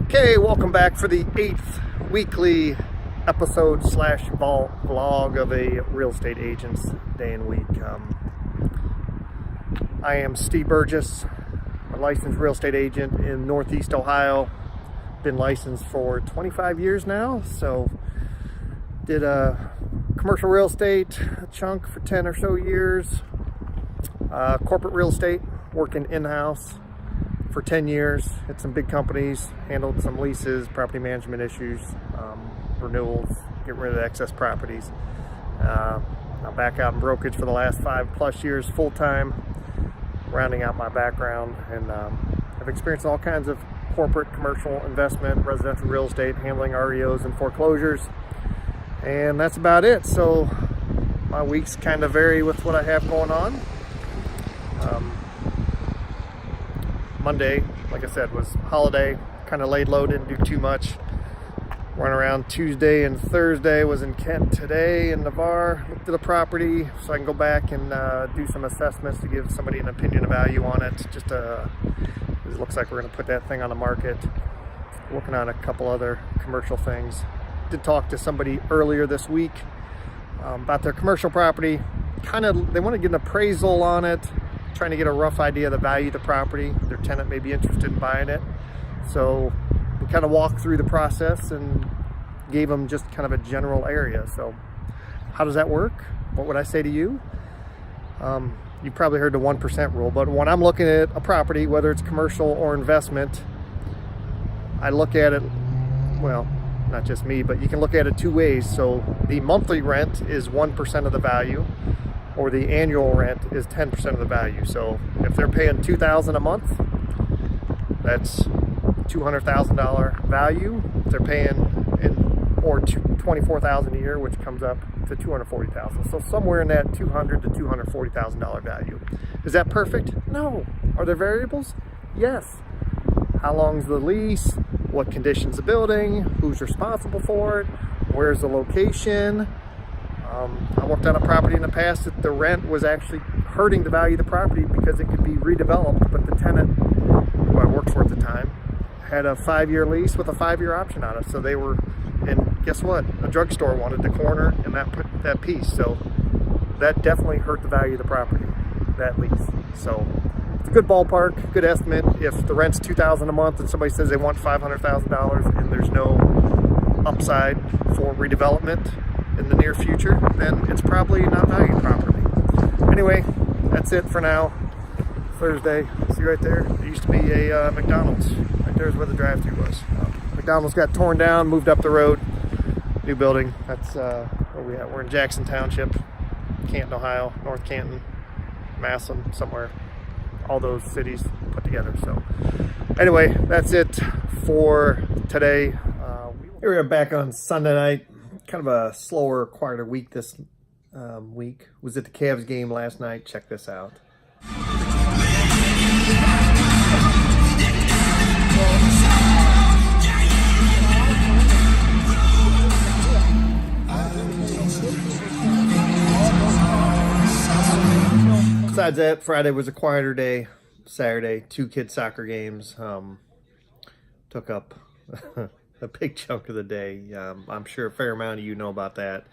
Okay, welcome back for the 8th weekly episode slash vlog of a real estate agent's day and week. I am Steve Burgess, a licensed real estate agent in Northeast Ohio. Been licensed for 25 years now, so did a commercial real estate chunk for 10 or so years. Corporate real estate, working in-house for 10 years at some big companies, handled some leases, property management issues, renewals, getting rid of excess properties. I'm back out in brokerage for the last 5+ years full-time, rounding out my background, and I've experienced all kinds of corporate, commercial, investment, residential real estate, handling REOs and foreclosures, and that's about it. So my weeks kind of vary with what I have going on. Monday, like I said, was holiday, kind of laid low, didn't do too much. Went around Tuesday and Thursday, was in Kent today in Navarre, looked at the property so I can go back and do some assessments to give somebody an opinion of value on it. Just it looks like we're going to put that thing on the market. Working on a couple other commercial things. Did talk to somebody earlier this week about their commercial property. They want to get an appraisal on it, trying to get a rough idea of the value of the property. Their tenant may be interested in buying it. So we kind of walked through the process and gave them just kind of a general area. So how does that work? What would I say to you? You probably heard the 1% rule, but when I'm looking at a property, whether it's commercial or investment, I look at it, well, not just me, but you can look at it two ways. So the monthly rent is 1% of the value, or the annual rent is 10% of the value. So if they're paying $2,000 a month, that's $200,000 value. If they're paying or $24,000 a year, which comes up to $240,000. So somewhere in that $200,000 to $240,000 value. Is that perfect? No. Are there variables? Yes. How long's the lease? What condition's the building? Who's responsible for it? Where's the location? I worked on a property in the past that the rent was actually hurting the value of the property because it could be redeveloped, but the tenant, who I worked for at the time, had a 5-year lease with a 5-year option on it. So they were, and guess what? A drugstore wanted the corner and that piece. So that definitely hurt the value of the property, that lease. So it's a good ballpark, good estimate. If the rent's $2,000 a month and somebody says they want $500,000 and there's no upside for redevelopment in the near future, then it's probably not valued properly. Anyway, that's it for now. Thursday, see right there? There used to be a McDonald's. Right there's where the drive-thru was. McDonald's got torn down, moved up the road. New building. That's where we at. We're in Jackson Township, Canton, Ohio, North Canton, Massillon, somewhere. All those cities put together. So anyway, that's it for today. Here we are back on Sunday night. Kind of a slower, quieter week this week. Was at the Cavs game last night. Check this out. Besides that, Friday was a quieter day. Saturday, 2 kids' soccer games. Took up a big chunk of the day. I'm sure a fair amount of you know about that.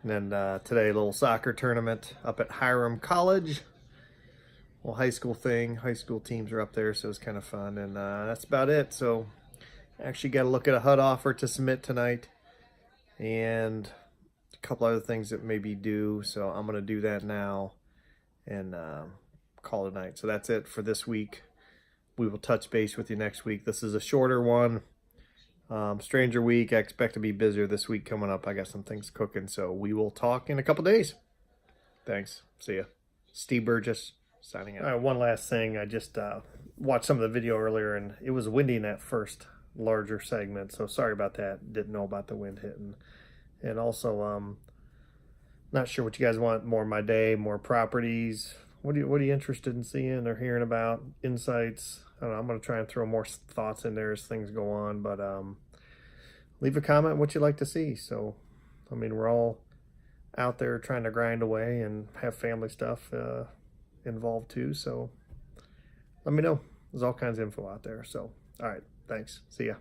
And then today, a little soccer tournament up at Hiram College. Well, high school thing. High school teams are up there, so it's kind of fun. And that's about it. So actually got to look at a HUD offer to submit tonight. And a couple other things that maybe due. So I'm going to do that now and call it a night. So that's it for this week. We will touch base with you next week. This is a shorter one. Stranger week. I expect to be busier this week coming up. I got some things cooking, so we will talk in a couple days. Thanks. See ya. Steve Burgess signing out. All right, one last thing. I just watched some of the video earlier, and it was windy in that first larger segment, so sorry about that. Didn't know about the wind hitting. And also, not sure what you guys want. More of my day, more properties. What are you interested in seeing or hearing about? Insights? I don't know, I'm going to try and throw more thoughts in there as things go on, but leave a comment what you'd like to see. So, I mean, we're all out there trying to grind away and have family stuff involved too. So let me know. There's all kinds of info out there. So, all right. Thanks. See ya.